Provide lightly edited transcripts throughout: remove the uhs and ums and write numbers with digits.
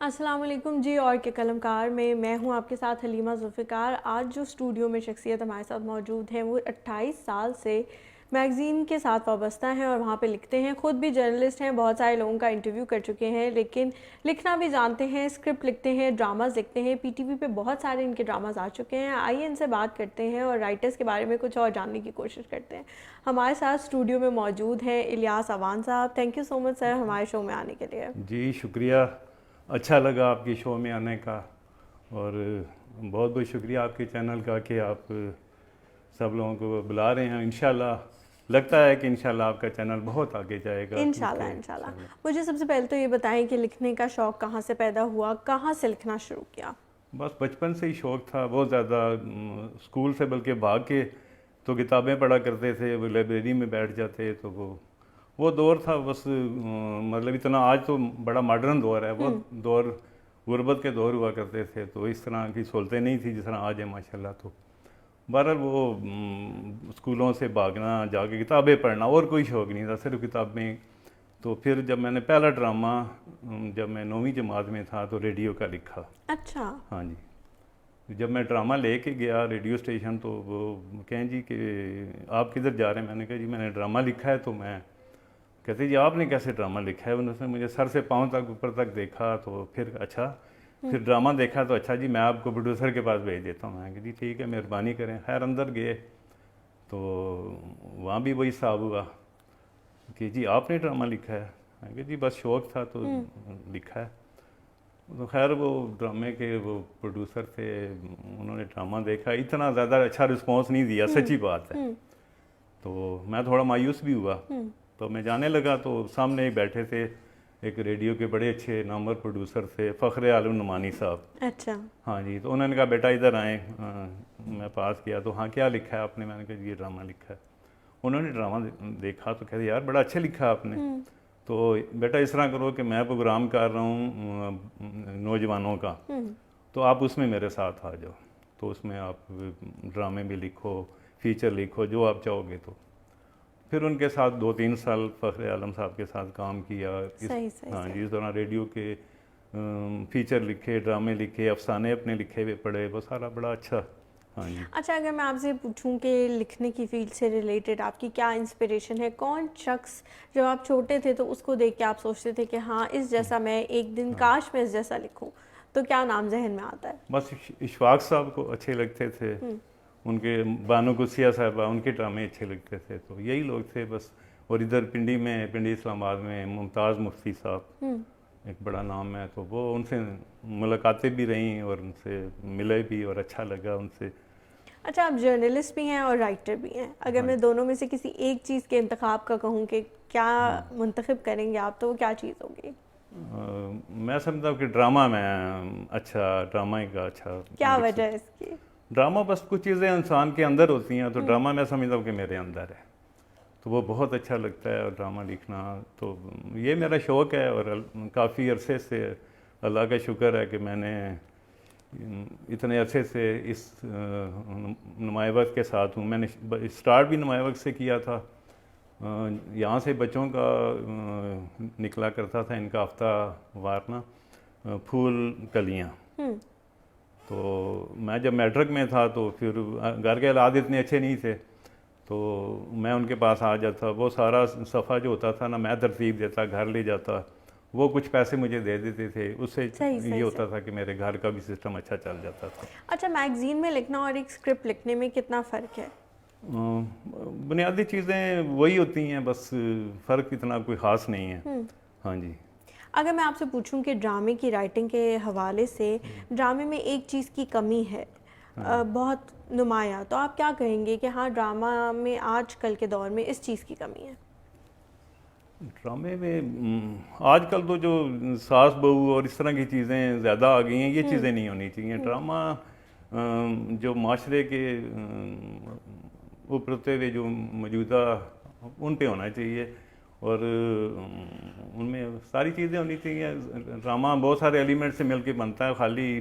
السلام علیکم جی، اور کے قلمکار میں ہوں آپ کے ساتھ حلیمہ ذوالفقار۔ آج جو اسٹوڈیو میں شخصیت ہمارے ساتھ موجود ہیں وہ 28 سال سے میگزین کے ساتھ وابستہ ہیں اور وہاں پہ لکھتے ہیں، خود بھی جرنلسٹ ہیں، بہت سارے لوگوں کا انٹرویو کر چکے ہیں، لیکن لکھنا بھی جانتے ہیں، اسکرپٹ لکھتے ہیں، ڈراماز لکھتے ہیں، پی ٹی وی پہ بہت سارے ان کے ڈراماز آ چکے ہیں۔ آئیے ان سے بات کرتے ہیں اور رائٹرز کے بارے میں کچھ اور جاننے کی کوشش کرتے ہیں۔ ہمارے ساتھ اسٹوڈیو میں موجود ہیں الیاس اوان صاحب۔ تھینک یو سو مچ سر ہمارے شو میں آنے کے لیے۔ جی شکریہ، اچھا لگا آپ کے شو میں آنے کا، اور بہت بہت شکریہ آپ کے چینل کا کہ آپ سب لوگوں کو بلا رہے ہیں۔ انشاءاللہ لگتا ہے کہ انشاءاللہ آپ کا چینل بہت آگے جائے گا۔ انشاءاللہ۔ مجھے سب سے پہلے تو یہ بتائیں کہ لکھنے کا شوق کہاں سے پیدا ہوا، کہاں سے لکھنا شروع کیا؟ بس بچپن سے ہی شوق تھا بہت زیادہ، اسکول سے بلکہ بھاگ کے تو کتابیں پڑھا کرتے تھے، وہ لائبریری میں بیٹھ جاتے تو وہ دور تھا۔ بس مطلب اتنا، آج تو بڑا ماڈرن دور ہے، وہ دور غربت کے دور ہوا کرتے تھے، تو اس طرح کی سہولتیں نہیں تھیں جس طرح آج ہے ماشاءاللہ۔ تو بہرحال وہ اسکولوں سے بھاگنا، جا کے کتابیں پڑھنا، اور کوئی شوق نہیں تھا، صرف کتابیں۔ تو پھر جب میں نے پہلا ڈرامہ جب میں 9ویں جماعت میں تھا تو ریڈیو کا لکھا۔ اچھا۔ ہاں جی، جب میں ڈرامہ لے کے گیا ریڈیو اسٹیشن تو وہ کہیں جی کہ آپ کدھر جا رہے ہیں؟ میں نے کہا جی میں نے ڈرامہ لکھا ہے۔ تو میں کہتے جی آپ نے کیسے ڈرامہ لکھا ہے؟ انہوں نے مجھے سر سے پاؤں تک اوپر تک دیکھا، تو پھر اچھا، پھر ڈرامہ دیکھا تو اچھا جی میں آپ کو پروڈیوسر کے پاس بھیج دیتا ہوں۔ میں نے کہا جی ٹھیک ہے، مہربانی کریں۔ خیر اندر گئے تو وہاں بھی وہی حساب ہوا کہ جی آپ نے ڈرامہ لکھا ہے؟ میں نے کہا جی بس شوق تھا تو لکھا ہے۔ تو خیر وہ ڈرامے کے وہ پروڈیوسر تھے، انہوں نے ڈرامہ دیکھا، اتنا زیادہ اچھا رسپانس نہیں دیا، سچی بات ہے۔ تو میں تھوڑا مایوس بھی ہوا، تو میں جانے لگا تو سامنے ہی بیٹھے تھے ایک ریڈیو کے بڑے اچھے نامور پروڈیوسر تھے، فخر عالم نعمانی صاحب۔ اچھا۔ ہاں جی، تو انہوں نے کہا بیٹا ادھر آئیں۔ میں پاس کیا تو ہاں کیا لکھا ہے آپ نے؟ میں نے کہا جی یہ ڈرامہ لکھا ہے۔ انہوں نے ڈرامہ دیکھا تو کہتے یار بڑا اچھا لکھا آپ نے، تو بیٹا اس طرح کرو کہ میں پروگرام کر رہا ہوں نوجوانوں کا، تو آپ اس میں میرے ساتھ آ جاؤ، تو اس میں آپ ڈرامے بھی لکھو، فیچر لکھو، جو آپ چاہو گے۔ تو پھر ان کے ساتھ 2-3 سال فخر عالم صاحب کے ساتھ کام کیا۔ ہاں جی، اس دوران ریڈیو کے فیچر لکھے، ڈرامے لکھے، افسانے اپنے لکھے ہوئے پڑھے، وہ سارا بڑا اچھا۔ ہاں جی۔ اچھا، اگر میں آپ سے پوچھوں کہ لکھنے کی فیلڈ سے ریلیٹڈ آپ کی کیا انسپریشن ہے؟ کون شخص جب آپ چھوٹے تھے تو اس کو دیکھ کے آپ سوچتے تھے کہ ہاں اس جیسا میں ایک دن کاش میں اس جیسا لکھوں، تو کیا نام ذہن میں آتا ہے؟ بس اشفاق صاحب کو اچھے لگتے تھے، ان کے بانو قدسیہ صاحبہ، ان کے ڈرامے اچھے لگتے تھے، تو یہی لوگ تھے بس۔ اور ادھر پنڈی اسلام آباد میں ممتاز مفتی صاحب ایک بڑا نام ہے، تو وہ ان سے ملاقاتیں بھی رہیں اور ان سے ملے بھی اور اچھا لگا ان سے۔ اچھا، آپ جرنلسٹ بھی ہیں اور رائٹر بھی ہیں، اگر میں دونوں میں سے کسی ایک چیز کے انتخاب کا کہوں کہ کیا منتخب کریں گے آپ، تو وہ کیا چیز ہوگی؟ میں سمجھتا ہوں کہ ڈرامہ میں اچھا، ڈرامہ کا اچھا۔ کیا وجہ ہے اس کی؟ ڈرامہ بس کچھ چیزیں انسان کے اندر ہوتی ہیں، تو ڈرامہ میں سمجھتا ہوں کہ میرے اندر ہے، تو وہ بہت اچھا لگتا ہے، اور ڈرامہ لکھنا تو یہ میرا شوق ہے، اور کافی عرصے سے اللہ کا شکر ہے کہ میں نے اتنے عرصے سے اس نمایاں وقت کے ساتھ ہوں۔ میں نے اسٹارٹ بھی نمایاں وقت سے کیا تھا، یہاں سے بچوں کا نکلا کرتا تھا ان کا ہفتہ وارنا پھول کلیاں، تو میں جب میٹرک میں تھا تو پھر گھر کے حالات اتنے اچھے نہیں تھے، تو میں ان کے پاس آ جاتا، وہ سارا صفحہ جو ہوتا تھا نا میں ترتیب دیتا، گھر لے جاتا، وہ کچھ پیسے مجھے دے دیتے تھے، اس سے یہ ہوتا تھا کہ میرے گھر کا بھی سسٹم اچھا چل جاتا تھا۔ اچھا، میگزین میں لکھنا اور ایک اسکرپٹ لکھنے میں کتنا فرق ہے؟ بنیادی چیزیں وہی ہوتی ہیں، بس فرق اتنا کوئی خاص نہیں ہے۔ ہاں جی۔ اگر میں آپ سے پوچھوں کہ ڈرامے کی رائٹنگ کے حوالے سے ڈرامے میں ایک چیز کی کمی ہے بہت نمایاں، تو آپ کیا کہیں گے کہ ہاں ڈرامہ میں آج کل کے دور میں اس چیز کی کمی ہے؟ ڈرامے میں آج کل تو جو ساس بہو اور اس طرح کی چیزیں زیادہ آ گئی ہیں، یہ چیزیں نہیں ہونی چاہیے۔ ڈرامہ جو معاشرے کے ابھرتے ہوئے جو موجودہ ان پہ ہونا چاہیے، اور ان میں ساری چیزیں ہونی چاہیے۔ ڈرامہ بہت سارے ایلیمنٹ سے مل کے بنتا ہے، خالی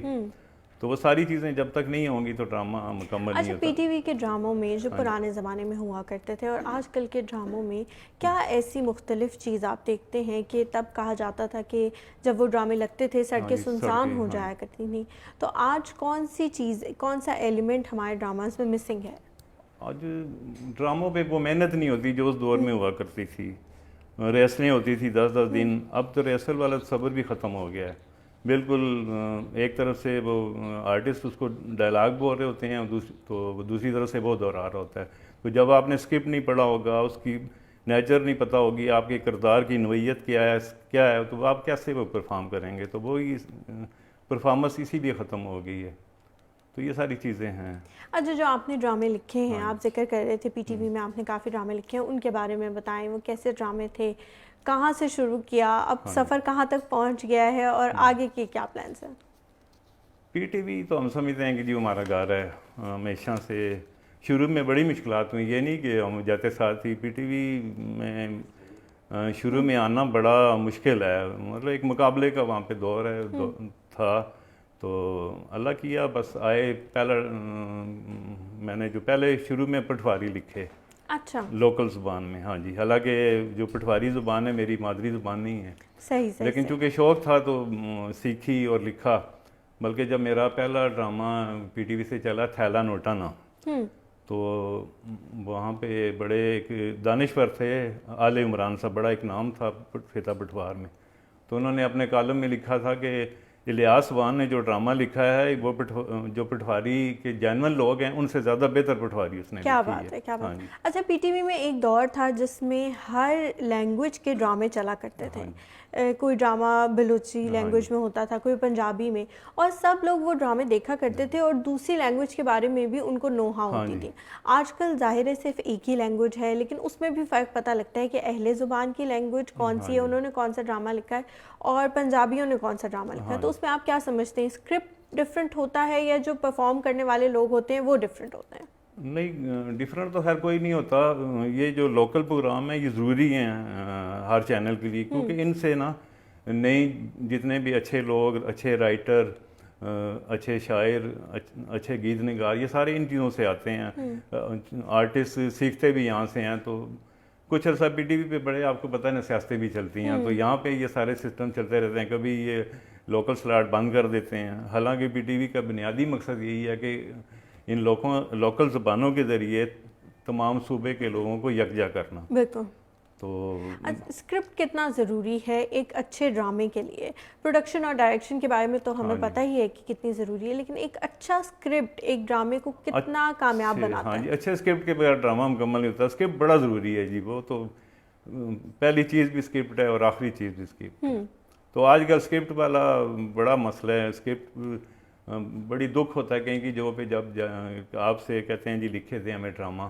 تو وہ ساری چیزیں جب تک نہیں ہوں گی تو ڈرامہ مکمل نہیں اچھا، ہوتا. پی ٹی وی کے ڈراموں میں جو پرانے زمانے میں ہوا کرتے تھے اور آج کل کے ڈراموں میں کیا ایسی مختلف چیز آپ دیکھتے ہیں کہ تب کہا جاتا تھا کہ جب وہ ڈرامے لگتے تھے سڑکیں سنسان ہو جایا کرتی تھیں، تو آج کون سی چیز، کون سا ایلیمنٹ ہمارے ڈراماز میں مسنگ ہے؟ آج ڈراموں پہ وہ محنت نہیں ہوتی جو اس دور میں ہوا کرتی تھی. ریہرسلیں ہوتی تھی 10 دن، اب تو ریہرسل والا صبر بھی ختم ہو گیا ہے بالکل. ایک طرف سے وہ آرٹسٹ اس کو ڈائلاگ بول رہے ہوتے ہیں تو دوسری طرف سے وہ دہرا رہا ہوتا ہے. تو جب آپ نے اسکرپٹ نہیں پڑھا ہوگا، اس کی نیچر نہیں پتہ ہوگی، آپ کے کردار کی نوعیت کیا ہے تو آپ کیسے وہ پرفارم کریں گے؟ تو وہی پرفارمنس اسی لیے ختم ہو گئی ہے. تو یہ ساری چیزیں ہیں. اچھا، جو آپ نے ڈرامے لکھے ہیں، آپ ذکر کر رہے تھے پی ٹی وی میں آپ نے کافی ڈرامے لکھے ہیں، ان کے بارے میں بتائیں. وہ کیسے ڈرامے تھے، کہاں سے شروع کیا، اب سفر کہاں تک پہنچ گیا ہے اور آگے کے کیا پلانس ہیں؟ پی ٹی وی تو ہم سمجھتے ہیں کہ جو ہمارا گھر ہے. ہمیشہ سے شروع میں بڑی مشکلات ہوئی، یہ نہیں کہ ہم جاتے ساتھ ہی. پی ٹی وی میں شروع میں آنا بڑا مشکل ہے، مطلب ایک مقابلے کا وہاں پہ دور تھا. تو اللہ کیا بس آئے. پہلا میں نے جو پہلے شروع میں پٹواری لکھے، اچھا، لوکل زبان میں. ہاں جی، حالانکہ جو پٹواری زبان ہے میری مادری زبان نہیں ہے، صحیح لیکن چونکہ شوق تھا تو سیکھی اور لکھا. بلکہ جب میرا پہلا ڈرامہ پی ٹی وی سے چلا تھیلا نوٹانا، تو وہاں پہ بڑے ایک دانشور تھے آل عمران صاحب، بڑا ایک نام تھا فیتا پٹوار میں. تو انہوں نے اپنے کالم میں لکھا تھا کہ الیاس وان نے جو ڈرامہ لکھا ہے وہ جو پٹواری کے جینون لوگ ہیں ان سے زیادہ بہتر پٹواری اس نے لکھی ہے. کیا بات ہے، کیا بات ہے. اچھا، پی ٹی وی میں ایک دور تھا جس میں ہر لینگویج کے ڈرامے چلا کرتے تھے. کوئی ڈرامہ بلوچی لینگویج میں ہوتا تھا، کوئی پنجابی میں، اور سب لوگ وہ ڈرامے دیکھا کرتے تھے اور دوسری لینگویج کے بارے میں بھی ان کو نوحہ ہوتی تھی. آج کل ظاہر ہے صرف ایک ہی لینگویج ہے، لیکن اس میں بھی فرق پتہ لگتا ہے کہ اہل زبان کی لینگویج کون سی ہے، انہوں نے کون سا ڈرامہ لکھا ہے، اور پنجابیوں نے کون سا ڈرامہ لکھا ہے. تو اس میں آپ کیا سمجھتے ہیں، اسکرپٹ ڈفرینٹ ہوتا ہے یا جو پرفارم کرنے والے لوگ ہوتے ہیں وہ ڈفرینٹ ہوتے ہیں؟ نہیں، ڈفرینٹ تو خیر کوئی نہیں ہوتا. یہ جو لوکل پروگرام ہیں یہ ضروری ہیں ہر چینل کے لیے، کیونکہ ان سے نا نئی جتنے بھی اچھے لوگ، اچھے رائٹر، اچھے شاعر، اچھے گیت نگار، یہ سارے ان چیزوں سے آتے ہیں. آرٹسٹ سیکھتے بھی یہاں سے ہیں. تو کچھ عرصہ پی ٹی وی پہ بڑے آپ کو پتہ ہے نا سیاستیں بھی چلتی ہیں، تو یہاں پہ یہ سارے سسٹم چلتے رہتے ہیں. کبھی یہ لوکل سلاٹ بند کر دیتے ہیں. حالانکہ پی ٹی وی کا بنیادی مقصد یہی ہے کہ ان لوکل زبانوں کے ذریعے تمام صوبے کے لوگوں کو یکجا کرنا. بالکل. تو اسکرپٹ کتنا ضروری ہے ایک اچھے ڈرامے کے لیے؟ پروڈکشن اور ڈائریکشن کے بارے میں تو ہمیں پتہ ہی ہے کہ کتنی ضروری ہے، لیکن ایک اچھا اسکرپٹ ایک ڈرامے کو کتنا کامیاب بناتا ہے؟ ہاں جی، اچھے اسکرپٹ کے بغیر ڈرامہ مکمل نہیں ہوتا. اسکرپٹ بڑا ضروری ہے جی. وہ تو پہلی چیز بھی اسکرپٹ ہے اور آخری چیز بھی اسکرپٹ ہے. تو آج کل اسکرپٹ والا بڑا مسئلہ ہے. اسکرپٹ بڑی دکھ ہوتا ہے کہیں کی جو پہ جب آپ سے کہتے ہیں جی لکھے دیں ہمیں ڈرامہ،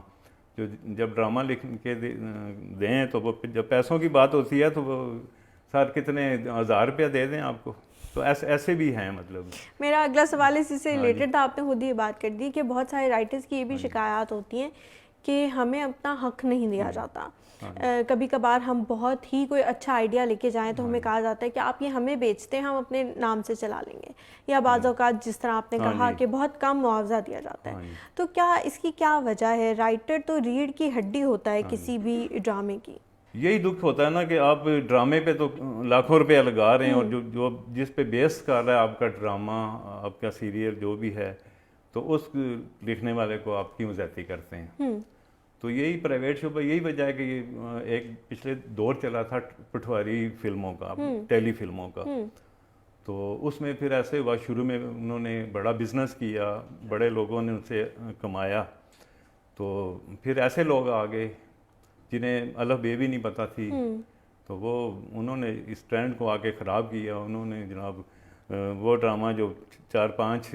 جب ڈرامہ لکھ کے دیں تو وہ جب پیسوں کی بات ہوتی ہے تو وہ سر کتنے 1000 روپیہ دے دیں آپ کو. تو ایسے بھی ہیں. مطلب میرا اگلا سوال اسی سے ریلیٹڈ تھا، آپ نے خود ہی یہ بات کر دی کہ بہت سارے رائٹرز کی یہ بھی شکایات ہوتی ہیں کہ ہمیں اپنا حق نہیں دیا جاتا. کبھی کبھار ہم بہت ہی کوئی اچھا آئیڈیا لے کے جائیں تو ہمیں کہا جاتا ہے کہ آپ یہ ہمیں بیچتے ہیں، ہم اپنے نام سے چلا لیں گے، یا بعض اوقات جس طرح آپ نے کہا کہ بہت کم معاوضہ دیا جاتا ہے. تو کیا اس کی کیا وجہ ہے؟ رائٹر تو ریڑھ کی ہڈی ہوتا ہے کسی بھی ڈرامے کی. یہی دکھ ہوتا ہے نا کہ آپ ڈرامے پہ تو لاکھوں روپیہ لگا رہے ہیں، اور جو جس پہ بیس کر رہا ہے آپ کا ڈرامہ، آپ کا سیریل جو بھی ہے، تو اس لکھنے والے کو آپ کیوں زیادتی کرتے ہیں؟ تو یہی پرائیویٹ شعبہ، یہی وجہ ہے کہ یہ ایک پچھلے دور چلا تھا پٹواری فلموں کا، ٹیلی فلموں کا. تو اس میں پھر ایسے ہوا، شروع میں انہوں نے بڑا بزنس کیا، بڑے لوگوں نے ان سے کمایا. تو پھر ایسے لوگ آ گئے جنہیں الف بے بھی نہیں پتہ تھی، تو وہ انہوں نے اس ٹرینڈ کو آ کے خراب کیا. انہوں نے جناب وہ ڈرامہ جو 4-5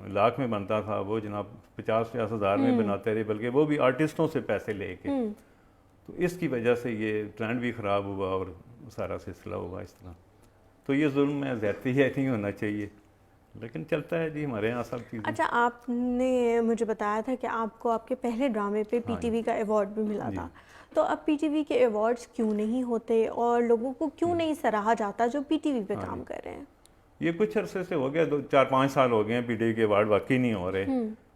لاکھ میں بنتا تھا وہ جناب 50-50 ہزار میں بناتے رہے، بلکہ وہ بھی آرٹسٹوں سے پیسے لے کے. تو اس کی وجہ سے یہ ٹرینڈ بھی خراب ہوا اور سارا سلسلہ ہوا اس طرح. تو یہ ظلم ہے، زیادتی ہے، نہیں ہونا چاہیے، لیکن چلتا ہے جی ہمارے یہاں سب چیزیں. اچھا، آپ نے مجھے بتایا تھا کہ آپ کو آپ کے پہلے ڈرامے پہ پی ٹی وی کا ایوارڈ بھی ملا تھا. تو اب پی ٹی وی کے ایوارڈز کیوں نہیں ہوتے اور لوگوں کو کیوں نہیں سراہا جاتا جو پی ٹی وی پہ کام کر رہے ہیں؟ یہ کچھ عرصے سے ہو گیا، 4-5 سال ہو گئے ہیں پی ٹی وی کے ایوارڈ واقعی نہیں ہو رہے.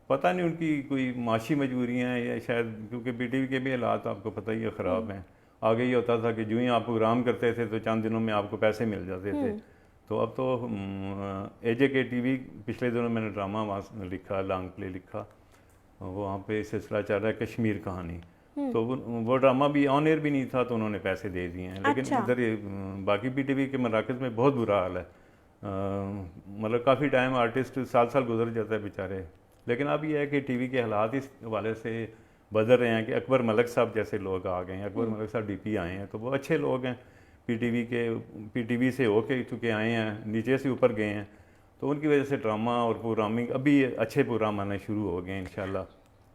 پتہ نہیں ان کی کوئی معاشی مجبوریاں ہیں یا شاید کیونکہ پی ٹی وی کے بھی حالات آپ کو پتہ ہی ہے خراب ہیں. آگے یہ ہوتا تھا کہ جو ہی آپ پروگرام کرتے تھے تو چند دنوں میں آپ کو پیسے مل جاتے تھے. تو اب تو اے جے کے ٹی وی پچھلے دنوں میں نے ڈرامہ وہاں لکھا، لانگ پلے لکھا، وہاں پہ سلسلہ چل رہا ہے کشمیر کہانی. تو وہ ڈرامہ بھی آن ایئر بھی نہیں تھا تو انہوں نے پیسے دے دیے ہیں. لیکن ادھر باقی پی ٹی وی کے مراکز میں بہت برا حال ہے. مطلب کافی ٹائم آرٹسٹ سال گزر جاتا ہے بیچارے. لیکن اب یہ ہے کہ ٹی وی کے حالات اس حوالے سے بدل رہے ہیں کہ اکبر ملک صاحب جیسے لوگ آ گئے ہیں. اکبر ملک صاحب ڈی پی آئے ہیں تو وہ اچھے لوگ ہیں. پی ٹی وی سے ہو کے چونکہ آئے ہیں، نیچے سے اوپر گئے ہیں، تو ان کی وجہ سے ڈرامہ اور پروگرامنگ ابھی اچھے پروگرام آنا شروع ہو گئے ہیں. انشاءاللہ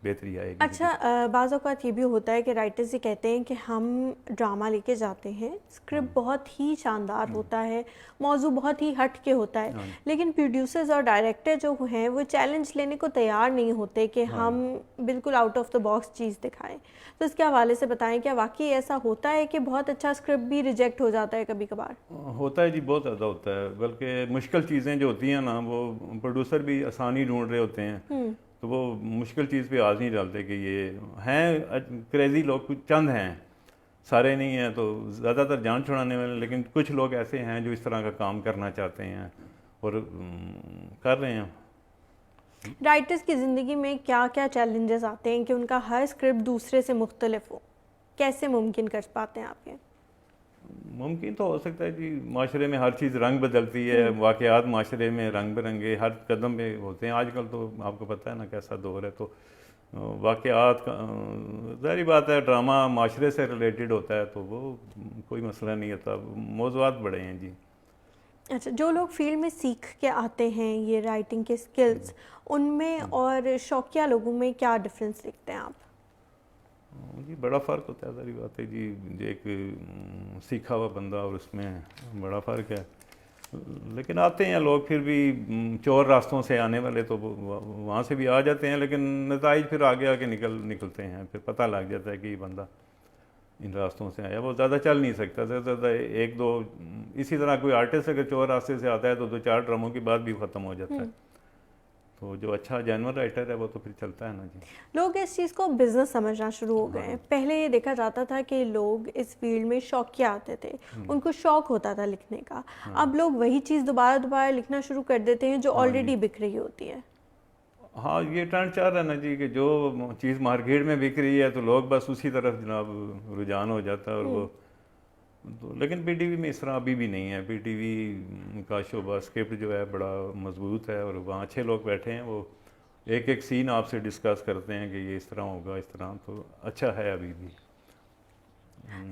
بہتری آئے گی. اچھا، بعض اوقات یہ بھی ہوتا ہے کہ رائٹرز یہ کہتے ہیں کہ ہم ڈرامہ لے کے جاتے ہیں، اسکرپٹ بہت ہی شاندار ہوتا ہے، موضوع بہت ہی ہٹ کے ہوتا ہے، لیکن پروڈیوسرز اور ڈائریکٹر جو ہیں وہ چیلنج لینے کو تیار نہیں ہوتے کہ ہم بالکل آؤٹ آف دا باکس چیز دکھائیں. تو اس کے حوالے سے بتائیں کیا واقعی ایسا ہوتا ہے کہ بہت اچھا اسکرپٹ بھی ریجیکٹ ہو جاتا ہے کبھی کبھار؟ ہوتا ہے جی، بہت زیادہ ہوتا ہے. بلکہ مشکل چیزیں جو ہوتی ہیں نا وہ پروڈیوسر بھی آسانی ڈھونڈ رہے ہوتے ہیں تو وہ مشکل چیز پہ آج نہیں ڈالتے کہ یہ ہیں کریزی لوگ، کچھ چند ہیں، سارے نہیں ہیں، تو زیادہ تر جان چھڑانے والے. لیکن کچھ لوگ ایسے ہیں جو اس طرح کا کام کرنا چاہتے ہیں اور کر رہے ہیں. رائٹرز کی زندگی میں کیا کیا چیلنجز آتے ہیں کہ ان کا ہر اسکرپٹ دوسرے سے مختلف ہو؟ کیسے ممکن کر پاتے ہیں آپ کے؟ ممکن تو ہو سکتا ہے جی، معاشرے میں ہر چیز رنگ بدلتی ہے، واقعات معاشرے میں رنگ برنگے ہر قدم پہ ہوتے ہیں. آج کل تو آپ کو پتہ ہے نا کیسا دور ہے، تو واقعات ظاہری بات ہے ڈرامہ معاشرے سے ریلیٹڈ ہوتا ہے تو وہ کوئی مسئلہ نہیں ہوتا. موضوعات بڑے ہیں جی. اچھا، جو لوگ فیلڈ میں سیکھ کے آتے ہیں یہ رائٹنگ کے سکلز، ان میں اور شوقیہ لوگوں میں کیا ڈفرینس دیکھتے ہیں آپ؟ جی بڑا فرق ہوتا ہے، ظاہری بات ہے جی. ایک سیکھا ہوا بندہ اور اس میں بڑا فرق ہے. لیکن آتے ہیں لوگ پھر بھی چور راستوں سے آنے والے تو وہاں سے بھی آ جاتے ہیں، لیکن نتائج پھر آگے آگے نکلتے ہیں. پھر پتہ لگ جاتا ہے کہ یہ بندہ ان راستوں سے آیا. وہ زیادہ چل نہیں سکتا، زیادہ ایک دو. اسی طرح کوئی آرٹسٹ اگر چور راستے سے آتا ہے تو 2-4 ڈراموں کے بعد بھی ختم ہو جاتا ہے. تو جو اچھا جینور رائٹر ہے وہ تو پھر چلتا ہے نا جی. لوگ اس چیز کو بزنس سمجھنا شروع ہو گئے ہیں. پہلے یہ دیکھا جاتا تھا کہ لوگ اس فیلڈ میں شوقیہ آتے تھے، ان کو شوق ہوتا تھا لکھنے کا. اب لوگ وہی چیز دوبارہ لکھنا شروع کر دیتے ہیں جو آلریڈی بک رہی ہوتی ہے. ہاں یہ ٹرینڈ چل رہا ہے نا جی کہ جو چیز مارکیٹ میں بک رہی ہے تو لوگ بس اسی طرف جناب رجحان ہو جاتا ہے. اور وہ تو لیکن پی ٹی وی میں اس طرح ابھی بھی نہیں ہے. پی ٹی وی کا شعبہ اسکرپٹ جو ہے بڑا مضبوط ہے اور وہاں اچھے لوگ بیٹھے ہیں. وہ ایک ایک سین آپ سے ڈسکس کرتے ہیں کہ یہ اس طرح ہوگا، اس طرح. تو اچھا ہے ابھی بھی.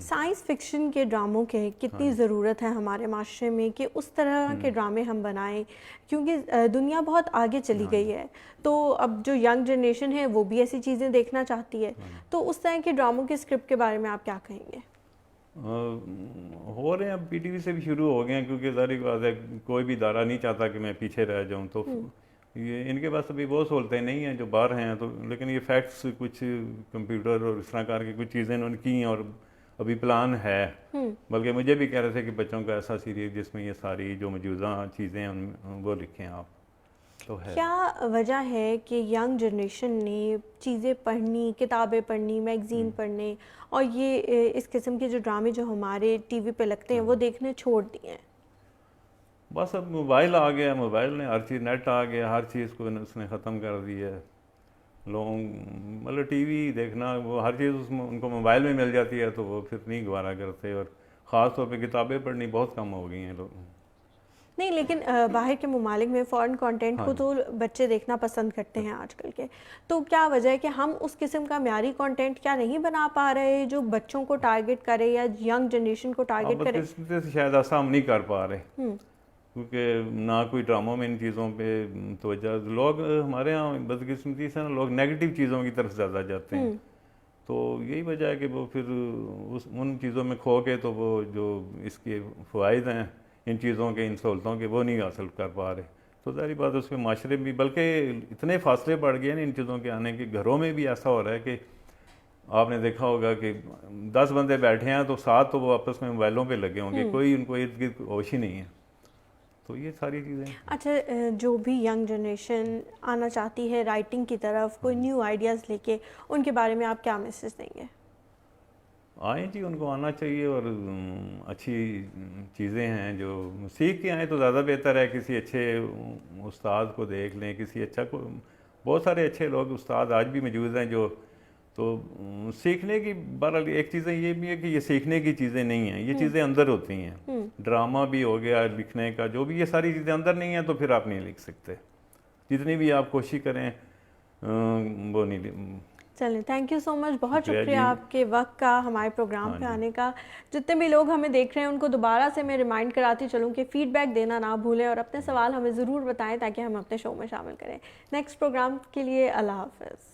سائنس فکشن کے ڈراموں کے کتنی ضرورت ہے ہمارے معاشرے میں کہ اس طرح کے ڈرامے ہم بنائیں، کیونکہ دنیا بہت آگے چلی گئی ہے. تو اب جو ینگ جنریشن ہے وہ بھی ایسی چیزیں دیکھنا چاہتی ہے. تو اس طرح کے ڈراموں کے اسکرپٹ کے بارے میں آپ کیا کہیں گے؟ ہو رہے ہیں اب پی ٹی وی سے بھی شروع ہو گئے ہیں، کیونکہ ظاہری بات ہے کوئی بھی ادارہ نہیں چاہتا کہ میں پیچھے رہ جاؤں. تو یہ ان کے پاس ابھی وہ سہولتیں نہیں ہیں جو باہر ہیں. تو لیکن یہ فیکٹس کچھ کمپیوٹر اور اس طرح کر کے کچھ چیزیں انہوں نے کی ہیں اور ابھی پلان ہے. بلکہ مجھے بھی کہہ رہے تھے کہ بچوں کا ایسا سیریز جس میں یہ ساری جو موجودہ چیزیں ہیں وہ لکھیں آپ. تو ہے کیا وجہ ہے کہ ینگ جنریشن نے چیزیں پڑھنی، کتابیں پڑھنی، میگزین پڑھنے اور یہ اس قسم کے جو ڈرامے جو ہمارے ٹی وی پہ لگتے ہیں وہ دیکھنے چھوڑ دیے ہیں؟ بس اب موبائل آ گیا، موبائل نے ہر چیز، نیٹ آ گیا، ہر چیز کو اس نے ختم کر دی ہے. لوگ مطلب ٹی وی دیکھنا وہ ہر چیز اس میں ان کو موبائل میں مل جاتی ہے تو وہ پھر نہیں گوارا کرتے. اور خاص طور پہ کتابیں پڑھنی بہت کم ہو گئی ہیں لوگ. نہیں، لیکن باہر کے ممالک میں فورن کانٹینٹ کو تو بچے دیکھنا پسند کرتے ہیں آج کل کے. تو کیا وجہ ہے کہ ہم اس قسم کا معیاری کانٹینٹ کیا نہیں بنا پا رہے جو بچوں کو ٹارگٹ کرے یا ینگ جنریشن کو ٹارگٹ کرے؟ شاید ایسا ہم نہیں کر پا رہے کیونکہ نہ کوئی ڈراموں میں ان چیزوں پہ توجہ. لوگ ہمارے یہاں بدقسمتی سے نا لوگ نیگیٹو چیزوں کی طرف زیادہ جاتے ہیں. تو یہی وجہ ہے کہ وہ پھر ان چیزوں میں کھو کے تو وہ جو اس کے فوائد ہیں ان چیزوں کے، ان سہولتوں کے، وہ نہیں حاصل کر پا رہے. تو ظاہری بات اس میں معاشرے بھی، بلکہ اتنے فاصلے بڑھ گئے ہیں ان چیزوں کے آنے کے. گھروں میں بھی ایسا ہو رہا ہے کہ آپ نے دیکھا ہوگا کہ 10 بندے بیٹھے ہیں تو 7 تو وہ آپس میں موبائلوں پہ لگے ہوں گے. کوئی ان کو ارد گرد ہوش ہی نہیں ہے. تو یہ ساری چیزیں. اچھا جو بھی ینگ جنریشن آنا چاہتی ہے رائٹنگ کی طرف کوئی نیو آئیڈیاز لے کے, ان کے بارے میں آپ کیا میسج دیں گے؟ آئیں جی, ان کو آنا چاہیے, اور اچھی چیزیں ہیں جو سیکھ کے آئیں تو زیادہ بہتر ہے. کسی اچھے استاد کو دیکھ لیں, کسی اچھا کو, بہت سارے اچھے لوگ استاد آج بھی موجود ہیں جو, تو سیکھنے کی بہرحال ایک چیزیں یہ بھی ہے کہ یہ سیکھنے کی چیزیں نہیں ہیں, یہ چیزیں اندر ہوتی ہیں. ڈرامہ بھی ہو گیا, لکھنے کا جو بھی, یہ ساری چیزیں اندر نہیں ہیں تو پھر آپ نہیں لکھ سکتے, جتنی بھی آپ کوشش کریں وہ نہیں. چلیں, تھینک یو سو مچ, بہت شکریہ آپ کے وقت کا ہمارے پروگرام پہ آنے کا. جتنے بھی لوگ ہمیں دیکھ رہے ہیں ان کو دوبارہ سے میں ریمائنڈ کراتی چلوں کہ فیڈ بیک دینا نہ بھولیں اور اپنے سوال ہمیں ضرور بتائیں تاکہ ہم اپنے شو میں شامل کریں. نیکسٹ پروگرام کے لیے اللہ حافظ.